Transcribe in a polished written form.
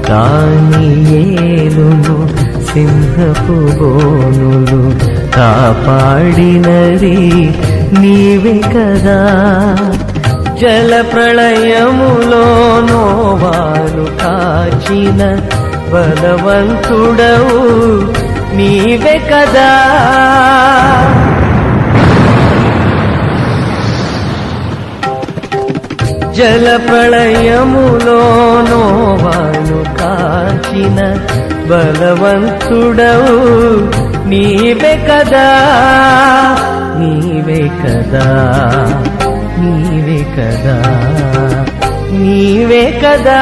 దానియేలును సింహపు బోనులు కాపాడినది నీవే కదా. జల ప్రళయములో నోవాను కాచిన బలవంతుడవు నీవే కదా. జల ప్రళయములో నోవాను కాచిన బలవంతుడవు నీవే కదా. నీవే కదా, నీవే కదా, నీవే కదా.